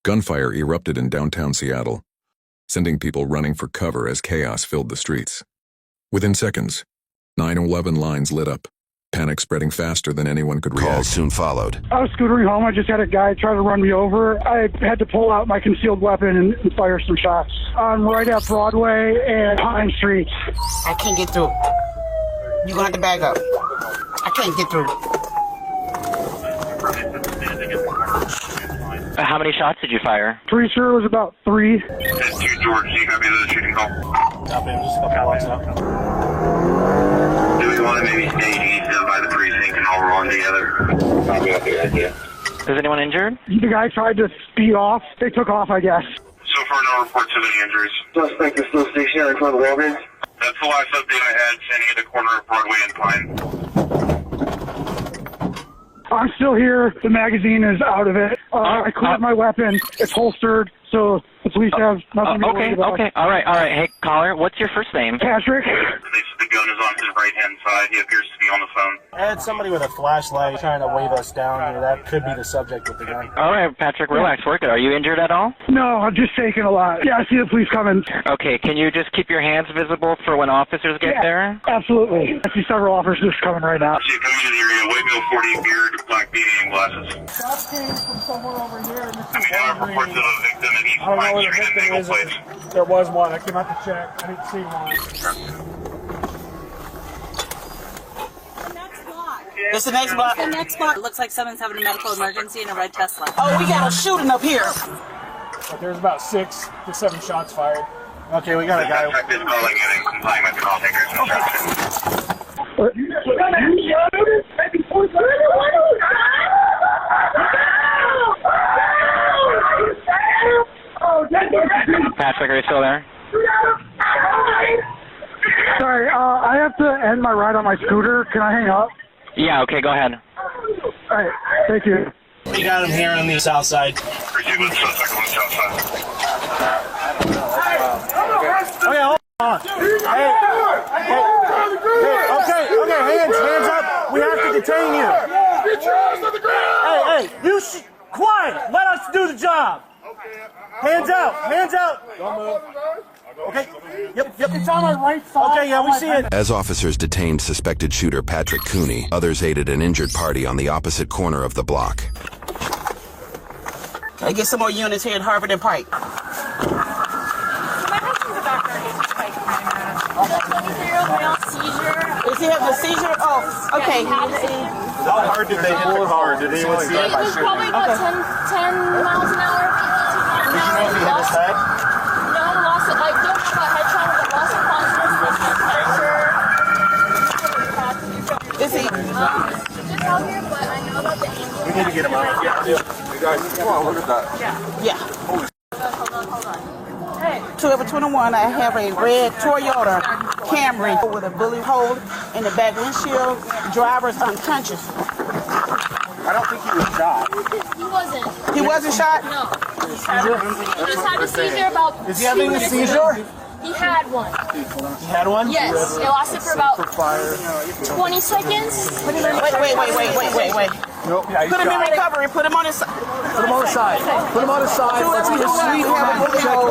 Gunfire erupted in downtown Seattle, sending people running for cover as chaos filled the streets. Within seconds, 911 lines lit up, panic spreading faster than anyone could react. Calls soon followed. I was scootering home. I just had a guy try to run me over. I had to pull out my concealed weapon and fire some shots. I'm right at Broadway and Pine Street. I can't get through. You're gonna have to back up. I can't get through. How many shots did you fire? Pretty sure it was about 3. 2 George, you copy the shooting call? Copy, I'm just a couple blocks out. Do we want to maybe stay east by the precinct and all roll together? Probably not a good idea. Is anyone injured? The guy tried to speed off. They took off, I guess. So far, no reports of any injuries. Suspect is still stationary in front of the Walgreens? That's the last update I had, standing at the corner of Broadway and Pine. I'm still here. The magazine is out of it. I cleared my weapon. It's holstered, so the police have nothing to worry about. Okay. All right. Hey, caller, what's your first name? Patrick. The gun is on his right-hand side. He appears to be on the phone. I had somebody with a flashlight trying to wave us down here. That could be the subject with the gun. All right, Patrick, relax. Work it. Are you injured at all? No, I'm just shaking a lot. Yeah, I see the police coming. Okay, can you just keep your hands visible for when officers get there? Absolutely. I see several officers coming right now. So you come into the area, white male 40, beard, black beanie, and glasses. That came from somewhere over here. And I mean, I have reports of a victim in East I don't know Pine where the Street victim and Naval is. Place. There was one. I came out to check. I didn't see one. It's the next block. The next block. It looks like someone's having a medical emergency in a red Tesla. Oh, we got a shooting up here. There's about 6 to 7 shots fired. Okay, we got a guy. Suspect is calling in and complying with the call taker's instructions. Patrick, are you still there? Sorry, I have to end my ride on my scooter. Can I hang up? Yeah, okay, go ahead. All right, thank you. We got him here on the south side. Proceed with the suspect on the south side. Okay, hold on. Hey, okay, hands up. We have to detain you. Hey, you quiet. Let us do the job. Hands out. Don't move. Okay. Yep. It's on our right side. Okay, yeah, we see it. As officers detained suspected shooter Patrick Cooney, others aided an injured party on the opposite corner of the block. I get some more units here at Harvard and Pike. My husband's a doctor. He's a 23-year-old male seizure. Does he have the seizure? Oh, okay. How hard did they hit the car? Did anyone see it? It was probably about 10 miles an hour. Did you know if he hit his head? No, loss of, like, don't know about head trauma, but loss of consciousness, Is he? just out here, but I know about the ambulance. We need to get him out. Yeah. You guys, come on, look at that. Yeah. Hold on. Hey. 1221, I have a red Toyota Camry with a bullet hole in the back windshield. Driver's unconscious. I don't think he was shot. He wasn't. He wasn't shot? No. He just had a seizure about Is he having a seizure? He had one. He had one? Yes. It lasted for about 20 seconds. Wait. Nope. Yeah, Put him in recovery. Put him on his side. Put him on the side. Put him on the side. Let's get a sweet Joe.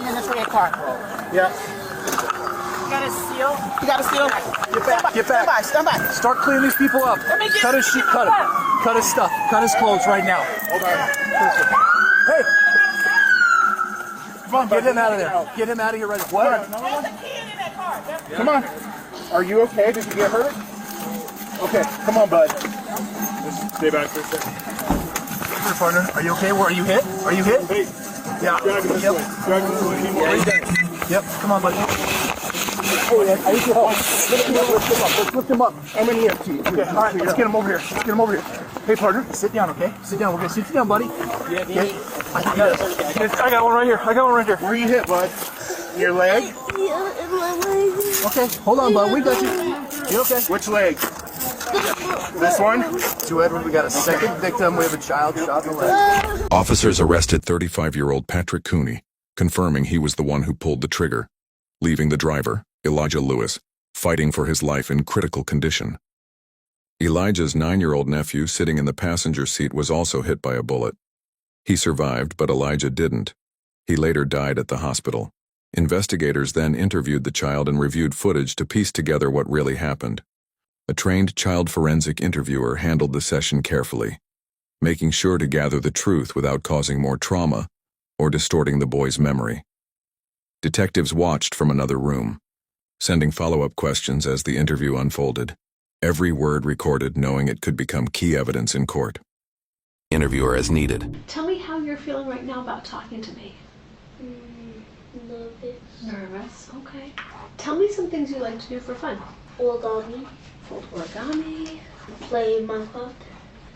In this red car. Yeah. You got a steal? Get back. Stand by. Start cleaning these people up. Cut his sheet. Cut him. Cut his stuff. Cut his clothes right now. Hey. Come on, get him out of there. Get him out of here right now. What? There's a kid in that car. Come on. Are you okay? Did you get hurt? Okay, come on, bud. Just stay back for a second. Here, partner. Are you okay? Where are you hit? Are you hit? Hey. Yeah. Drag him this way. Drag him this way. Need more weight. Yep. Come on, buddy. Hey, I need your help. Let's lift him up. I'm in EMT. Okay. All right. Let's get him over here. Let's get him over here. Hey, partner. Sit down, okay? Sit down. We're gonna sit down, buddy. Yeah. Okay. I got one right here. Where are you hit, bud? Your leg? Yeah, in my leg. Okay. Hold on, bud. We got you. You okay? Which leg? This one? To Edward, we got a second victim. We have a child shot in the leg. Officers arrested 35-year-old Patrick Cooney, confirming he was the one who pulled the trigger, leaving the driver, Elijah Lewis, fighting for his life in critical condition. Elijah's 9-year-old nephew sitting in the passenger seat was also hit by a bullet. He survived, but Elijah didn't. He later died at the hospital. Investigators then interviewed the child and reviewed footage to piece together what really happened. A trained child forensic interviewer handled the session carefully, making sure to gather the truth without causing more trauma or distorting the boy's memory. Detectives watched from another room, sending follow-up questions as the interview unfolded. Every word recorded, knowing it could become key evidence in court. Interviewer as needed. Tell me how you're feeling right now about talking to me. Nervous. Nervous, okay. Tell me some things you like to do for fun. Origami. Origami. Play Minecraft.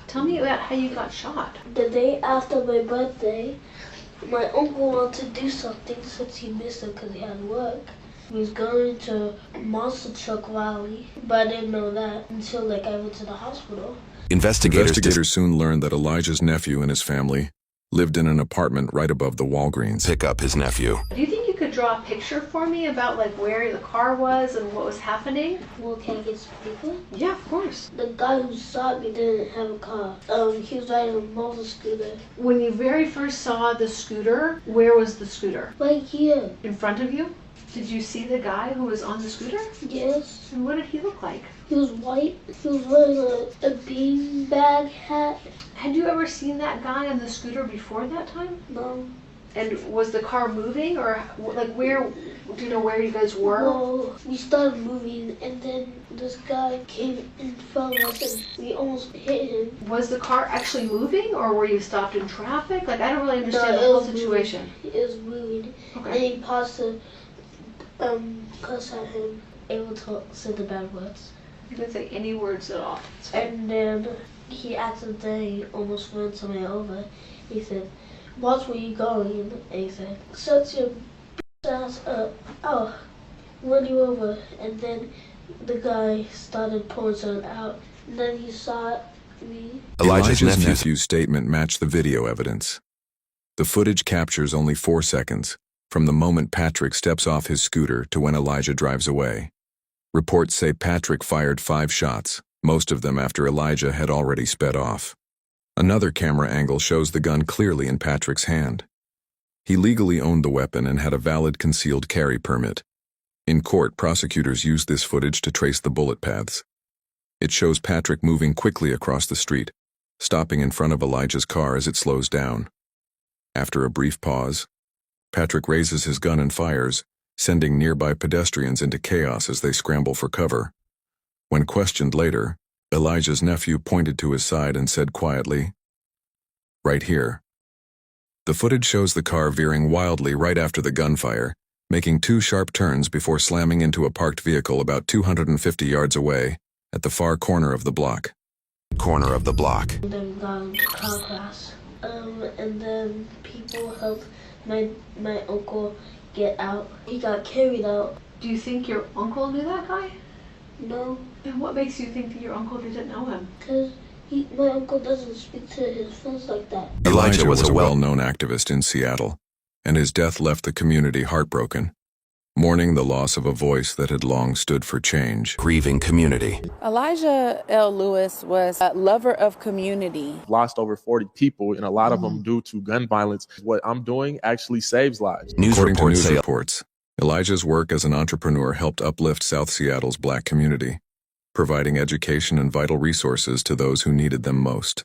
Tell me about how you got shot. The day after my birthday, my uncle wanted to do something since he missed it because he had work. He was going to monster truck rally, but I didn't know that until I went to the hospital. Investigators soon learned that Elijah's nephew and his family lived in an apartment right above the Walgreens. Pick up his nephew. Do you think you could draw a picture for me about where the car was and what was happening? Well, can I get some paper? Yeah, of course. The guy who shot me didn't have a car. He was riding a motor scooter. When you very first saw the scooter, where was the scooter? Right here. In front of you? Did you see the guy who was on the scooter? Yes. And what did he look like? He was white. He was wearing a beanbag hat. Had you ever seen that guy on the scooter before that time? No. And was the car moving, or where, do you know where you guys were? Well, we started moving and then this guy came in front of us and we almost hit him. Was the car actually moving, or were you stopped in traffic? I don't really understand the whole situation. It was moving. Okay. And he paused to cuss at him, able to say the bad words. You didn't say any words at all. And then he accidentally almost ran somebody over. He said, "Watch where you going." And he said, "Shut your ass up." Oh, run you over. And then the guy started pulling something out. And then he saw me. Elijah's nephew's statement matched the video evidence. The footage captures only 4 seconds, from the moment Patrick steps off his scooter to when Elijah drives away. Reports say Patrick fired 5 shots, most of them after Elijah had already sped off. Another camera angle shows the gun clearly in Patrick's hand. He legally owned the weapon and had a valid concealed carry permit. In court, prosecutors used this footage to trace the bullet paths. It shows Patrick moving quickly across the street, stopping in front of Elijah's car as it slows down. After a brief pause, Patrick raises his gun and fires, sending nearby pedestrians into chaos as they scramble for cover. When questioned later, Elijah's nephew pointed to his side and said quietly, "Right here." The footage shows the car veering wildly right after the gunfire, making 2 sharp turns before slamming into a parked vehicle about 250 yards away at the far corner of the block. Corner of the block. And then we got into car crash. And then people helped my uncle get out. He got carried out. Do you think your uncle knew that guy? No. And what makes you think that your uncle didn't know him? Because my uncle doesn't speak to his friends like that. Elijah was a well-known activist in Seattle, and his death left the community heartbroken, mourning the loss of a voice that had long stood for change. Grieving community. Elijah L. Lewis was a lover of community. Lost over 40 people, and a lot of them due to gun violence. What I'm doing actually saves lives. According to news reports, Elijah's work as an entrepreneur helped uplift South Seattle's Black community, providing education and vital resources to those who needed them most.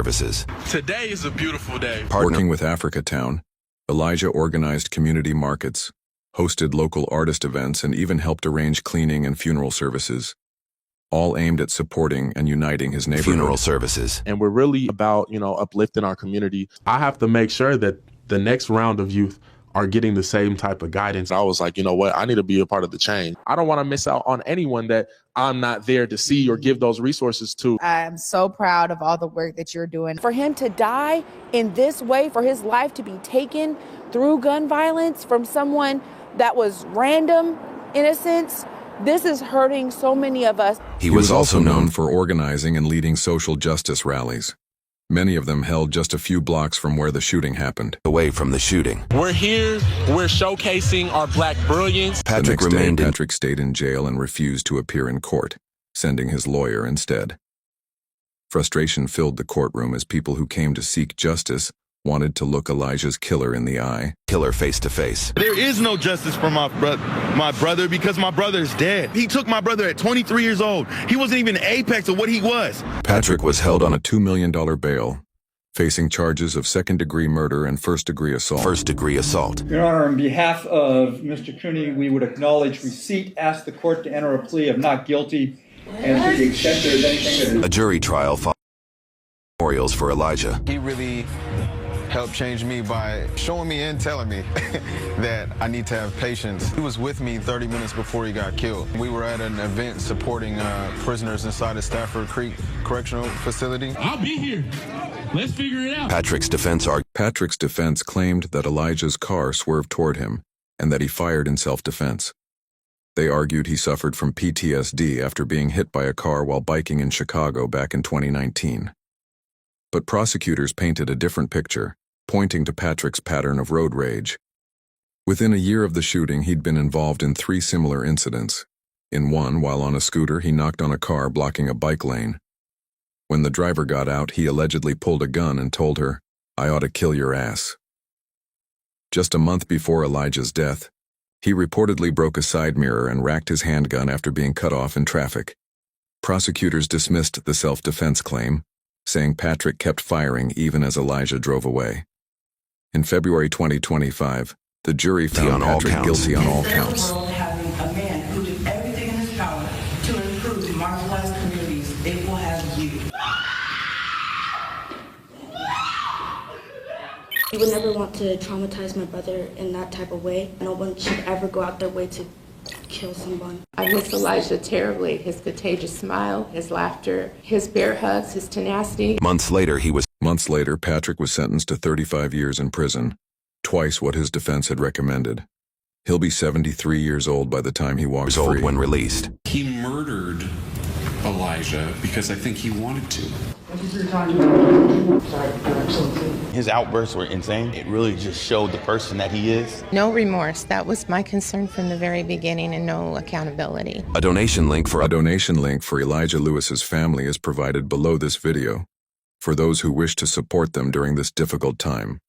Services. Today is a beautiful day. Working with Africa Town, Elijah organized community markets, hosted local artist events, and even helped arrange cleaning and funeral services, all aimed at supporting and uniting his neighborhood. Funeral services. And we're really about, uplifting our community. I have to make sure that the next round of youth are getting the same type of guidance. I was like, you know what? I need to be a part of the change. I don't want to miss out on anyone that I'm not there to see or give those resources to. I'm so proud of all the work that you're doing. For him to die in this way, for his life to be taken through gun violence from someone that was random, in a sense, this is hurting so many of us. He was also known for organizing and leading social justice rallies, many of them held just a few blocks from where the shooting happened. Away from the shooting. We're here, we're showcasing our Black brilliance. Patrick stayed in jail and refused to appear in court, sending his lawyer instead. Frustration filled the courtroom as people who came to seek justice wanted to look Elijah's killer in the eye. Killer face to face. There is no justice for my brother because my brother is dead. He took my brother at 23 years old. He wasn't even the apex of what he was. Patrick was held on a $2 million bail, facing charges of second-degree murder and first-degree assault. First-degree assault. Your Honor, on behalf of Mr. Cooney, we would acknowledge receipt, ask the court to enter a plea of not guilty, and to the extent there is anything that is... A jury trial followed memorials for Elijah. He really helped change me by showing me and telling me that I need to have patience. He was with me 30 minutes before he got killed. We were at an event supporting prisoners inside the Stafford Creek Correctional Facility. I'll be here. Let's figure it out. Patrick's defense claimed that Elijah's car swerved toward him and that he fired in self-defense. They argued he suffered from PTSD after being hit by a car while biking in Chicago back in 2019. But prosecutors painted a different picture, pointing to Patrick's pattern of road rage. Within a year of the shooting, he'd been involved in 3 similar incidents. In one, while on a scooter, he knocked on a car blocking a bike lane. When the driver got out, he allegedly pulled a gun and told her, "I ought to kill your ass." Just a month before Elijah's death, he reportedly broke a side mirror and racked his handgun after being cut off in traffic. Prosecutors dismissed the self-defense claim, saying Patrick kept firing even as Elijah drove away. In February 2025, the jury found Patrick guilty on all counts. Having a man who did everything in his power to improve marginalized communities, it will have you. You would never want to traumatize my brother in that type of way. No one should ever go out their way to kill someone. I miss Elijah terribly. His contagious smile, his laughter, his bear hugs, his tenacity. Months later, Patrick was sentenced to 35 years in prison, twice what his defense had recommended. He'll be 73 years old by the time he walks free. When released. He murdered Elijah because I think he wanted to. His outbursts were insane. It really just showed the person that he is. No remorse. That was my concern from the very beginning, and no accountability. A donation link for Elijah Lewis's family is provided below this video for those who wish to support them during this difficult time.